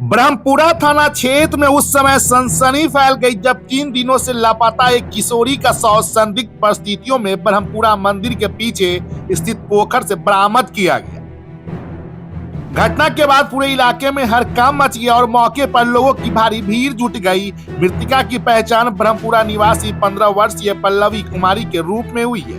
ब्रह्मपुरा थाना क्षेत्र में उस समय सनसनी फैल गई जब 3 दिनों से लापता एक किशोरी का शव संदिग्ध परिस्थितियों में ब्रह्मपुरा मंदिर के पीछे स्थित पोखर से बरामद किया गया। घटना के बाद पूरे इलाके में हड़कंप मच गया और मौके पर लोगों की भारी भीड़ जुट गई। मृतका की पहचान ब्रह्मपुरा निवासी 15 वर्षीय पल्लवी कुमारी के रूप में हुई है।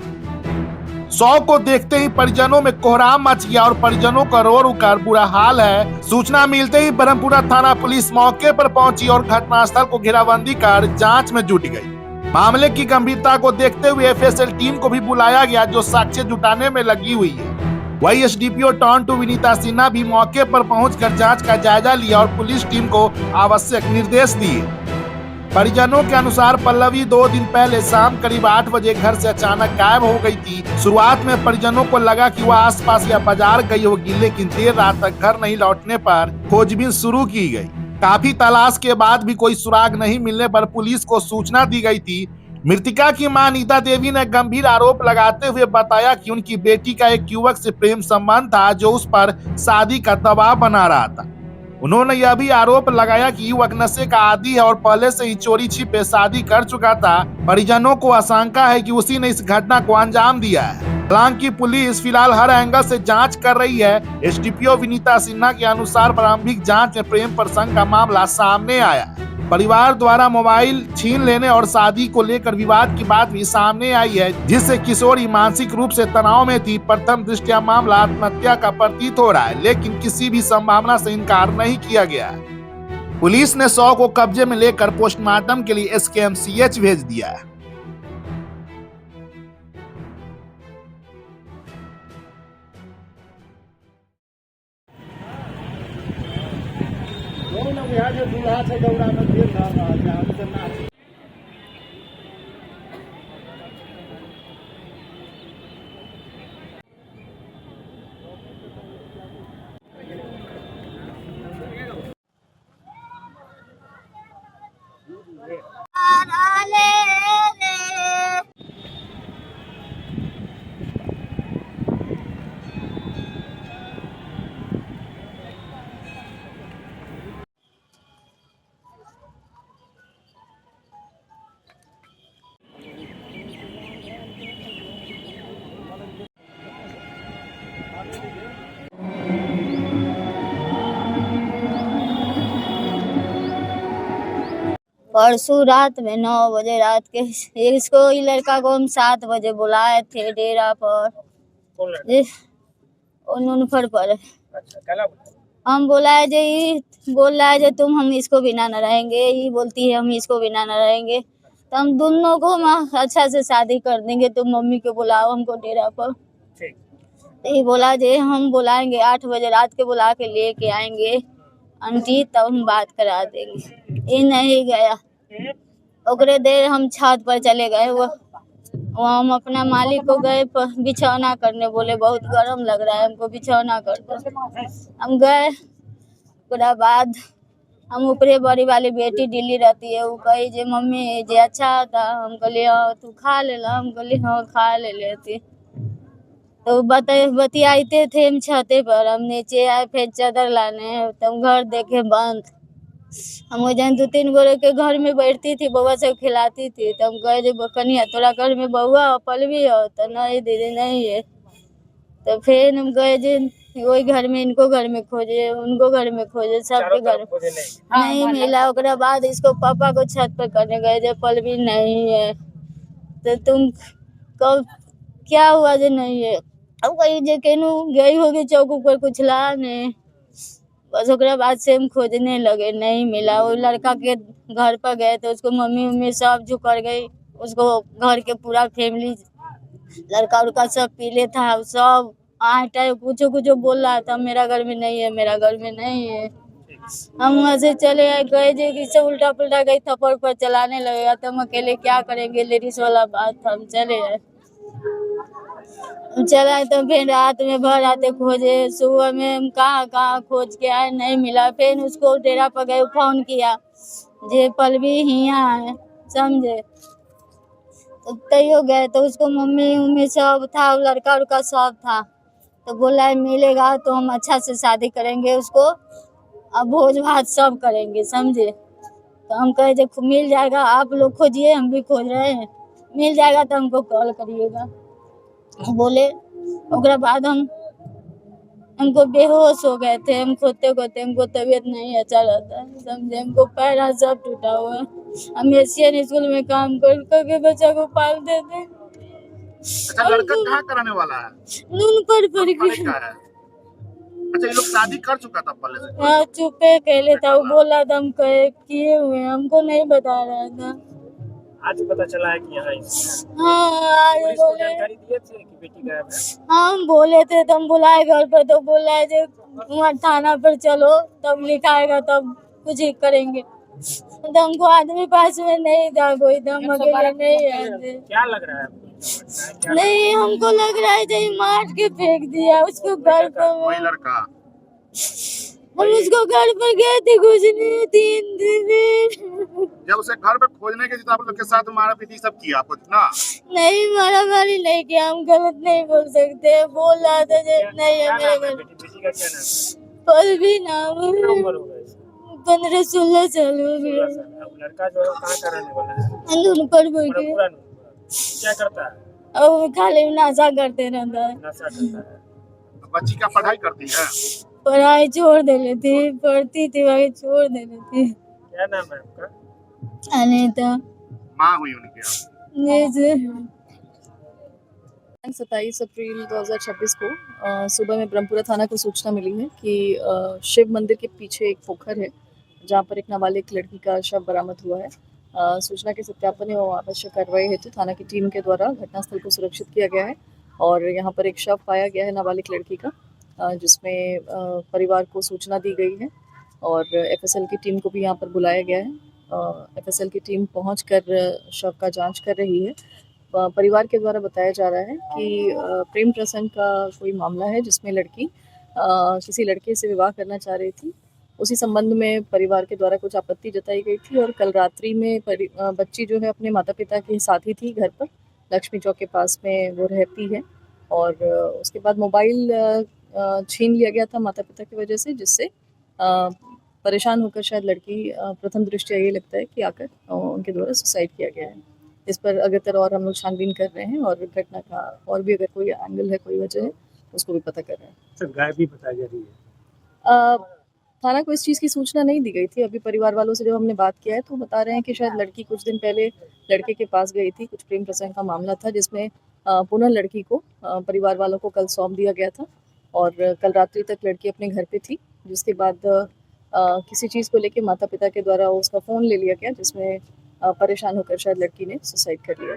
शव को देखते ही परिजनों में कोहराम मच गया और परिजनों का रो रो कर बुरा हाल है। सूचना मिलते ही ब्रह्मपुरा थाना पुलिस मौके पर पहुंची और घटनास्थल को घेराबंदी कर जांच में जुट गई। मामले की गंभीरता को देखते हुए एफएसएल टीम को भी बुलाया गया जो साक्ष्य जुटाने में लगी हुई है। वही एसडीपीओ टाउन 2 विनीता सिन्हा भी मौके पर पहुंचकर जांच का जायजा लिया और पुलिस टीम को आवश्यक निर्देश दिए। परिजनों के अनुसार पल्लवी 2 दिन पहले शाम करीब 8 बजे घर से अचानक गायब हो गई थी। शुरुआत में परिजनों को लगा कि वह आसपास या बाजार गई होगी, लेकिन देर रात तक घर नहीं लौटने पर खोजबीन शुरू की गई। काफी तलाश के बाद भी कोई सुराग नहीं मिलने पर पुलिस को सूचना दी गई थी। मृतका की मां नीता देवी ने गंभीर आरोप लगाते हुए बताया कि उनकी बेटी का एक युवक से प्रेम संबंध था जो उस पर शादी का दबाव बना रहा था। उन्होंने यह भी आरोप लगाया कि युवक नशे का आदी है और पहले से ही चोरी छिपे शादी कर चुका था। परिजनों को आशंका है कि उसी ने इस घटना को अंजाम दिया है। हालांकि पुलिस फिलहाल हर एंगल से जांच कर रही है। एसडीपीओ विनीता सिन्हा के अनुसार प्रारंभिक जांच में प्रेम प्रसंग का मामला सामने आया। परिवार द्वारा मोबाइल छीन लेने और शादी को लेकर विवाद की बात भी सामने आई है, जिससे किशोरी मानसिक रूप से तनाव में थी। प्रथम दृष्टया मामला आत्महत्या का प्रतीत हो रहा है, लेकिन किसी भी संभावना से इनकार नहीं किया गया है। पुलिस ने शव को कब्जे में लेकर पोस्टमार्टम के लिए एसकेएमसीएच भेज दिया है। परसों रात में 9 बजे रात के इसको ये लड़का को हम 7 बजे बुलाए थे डेरा पर। उन्होंने पर अच्छा, हम बुलाए बोल रहा है जो तुम हम इसको बिना न रहेंगे, ये बोलती है हम इसको बिना न रहेंगे, तो हम दोनों को हम अच्छा से शादी कर देंगे, तुम मम्मी को बुलाओ हमको डेरा पर। ये बोला जे हम बुलाएंगे 8 बजे रात के बुला के लेके आएंगे आंटी, तब हम बात करा देंगे। ये नहीं गया। ओकरे देर हम छत पर चले गए, वो हम अपना मालिक को गए बिछौना करने, बोले बहुत गर्म लग रहा है हमको बिछौना कर दो। हम गए, उसके बाद हम ऊपरे बड़ी वाली बेटी दिल्ली रहती है, वो कही जे मम्मी जे अच्छा था, हम कहलिए हाँ तू खा ले ला, हम कहलिए हाँ खा ले लेती। तो बतियाते थे हम छते पर, हम नीचे आए फिर चादर लाने, तब घर देखे बंद। हम जन 2-3 गोरे के घर में बैठती थी, बउआ सब खिलाती थी, तब कहे जो कनिया तोरा घर में बउआ पलवी हो, तो नहीं दीदी नहीं है। तो फिर हम गए जे वही घर में, इनको घर में खोजे, उनको घर में खोजे, सबके घर नहीं मिला। उसके बाद इसको पापा को छत पर करने गए जो पलवी नहीं है, तो तुम कब क्या हुआ जो नहीं है। अब कहीं जे केनू गई होगी चौक ऊपर कुछ ला नहीं, बस उसके बाद से हम खोजने लगे, नहीं मिला। वो लड़का के घर पर गए तो उसको मम्मी सब झुकर गई, उसको घर के पूरा फैमिली लड़का उड़का सब पीले था, सब आटा कुछ बोल रहा था मेरा घर में नहीं है, मेरा घर में नहीं है। हम वहाँ से चले आए, गए जे कि सब उल्टा पुल्टा गई थप्पड़ पर चलाने लगेगा, तो हम अकेले क्या करेंगे, लेडीज वाला बात था। हम चले आए तो फिर रात में भर आते खोजे, सुबह में हम कहाँ खोज के आए, नहीं मिला। फिर उसको डेरा पर गए, फोन किया जे पलवी हियाँ है, समझे, तो तैयो गए तो उसको मम्मी सब था, लड़का उड़का सब था, तो बोला मिलेगा तो हम अच्छा से शादी करेंगे, उसको अब भोज भात सब करेंगे, समझे। तो हम कहे जो मिल जाएगा, आप लोग खोजिए, हम भी खोज रहे हैं, मिल जाएगा तो हमको कॉल करिएगा। बोले ओकरा बाद हमको बेहोश हो गए थे। हम खोते खोते हमको तबीयत नहीं अच्छा रहता है, समझे। हमको पैर हाथ सब टूटा हुआ है। हम एशियन स्कूल में काम कर करके बच्चा को पालते थे। अच्छा, लड़का कहाँ कराने वाला है? नून पर पढ़े के का है? अच्छा, ये लोग शादी कर चुका था पहले से? हाँ, चुपे कहले था, वो बोला था हम कहे किए हुए, हमको नहीं बता रहा था। आज पता चला है कि यहाँ इसमें हाँ, आज पुलिस को बोले, जानकारी दिए थे कि बेटी गायब है। हाँ, हम बोले थे तो हम बुलाए घर पर, तो बोला है जो वहाँ थाना पर चलो, तब लिखाएगा, तब कुछ ही करेंगे। तो हमको आदमी पास में नहीं था कोई, तो हम अकेले नहीं आते। क्या लग रहा है आपको? नहीं, हमको लग रहा है जो मार के फेंक दिया उसको घर वही पर। लड़का? हम उसको घर पर गए थे कुछ नहीं, 3 दिन। जब उसे घर पे खोजने के आप लोग के साथ मारा पीटी सब किया आपको ना? नहीं, मारा मारी नहीं किया, हम गलत नहीं बोल सकते। बोल रहा था जो नहीं है मेरे घर। बेटी का क्या नाम है? पल भी नाम कितना उम्र होगा इसका? 15-16 साल हो गया। 16 साल। अब लड़का जो है कहाँ का रहने वाला है? अंदूर पर के पूरा क्या करता है? अब खाली नशा करते रहता है। नशा करता है। बच्ची का पढ़ाई करती है? पढ़ाई छोड़ देनी थी, पढ़ती थी वही छोड़ देनी थी। क्या नाम है आपका? अनीता। माँ हुई उनकी आप? जी जी। 27 अप्रैल 2026 को सुबह में ब्रह्मपुरा थाना को सूचना मिली है कि शिव मंदिर के पीछे एक पोखर है जहां पर एक नाबालिग लड़की का शव बरामद हुआ है। सूचना के सत्यापन एवं आवश्यक कार्रवाई हेतु थाना की टीम के द्वारा घटनास्थल को सुरक्षित किया गया है और यहां पर एक शव पाया गया है नाबालिग लड़की का, जिसमें परिवार को सूचना दी गई है और एफएसएल की टीम को भी यहाँ पर बुलाया गया है। एफएसएल की टीम पहुंचकर शव का जांच कर रही है। परिवार के द्वारा बताया जा रहा है कि प्रेम प्रसंग का कोई मामला है जिसमें लड़की किसी लड़के से विवाह करना चाह रही थी। उसी संबंध में परिवार के द्वारा कुछ आपत्ति जताई गई थी और कल रात्रि में बच्ची जो है अपने माता पिता के साथ ही थी घर पर, लक्ष्मी चौक के पास में वो रहती है और उसके बाद मोबाइल छीन लिया गया था माता पिता की वजह से, जिससे परेशान होकर शायद लड़की प्रथम दृष्टया ये लगता है कि आकर उनके द्वारा सुसाइड किया गया है। इस पर अग्रतर और हम लोग छानबीन कर रहे हैं और घटना का और भी अगर कोई एंगल है, कोई वजह है, उसको भी पता कर रहे हैं। सर, गायब भी बताई जा रही है। थाना को इस चीज़ की सूचना नहीं दी गई थी। अभी परिवार वालों से जब हमने बात किया है तो बता रहे हैं कि शायद लड़की कुछ दिन पहले लड़के के पास गई थी, कुछ प्रेम प्रसंग का मामला था जिसमें पुनः लड़की को परिवार वालों को कल सौंप दिया गया था और कल रात्रि तक लड़की अपने घर पे थी, जिसके बाद किसी चीज़ को लेकर माता पिता के द्वारा उसका फ़ोन ले लिया गया, जिसमें परेशान होकर शायद लड़की ने सुसाइड कर लिया।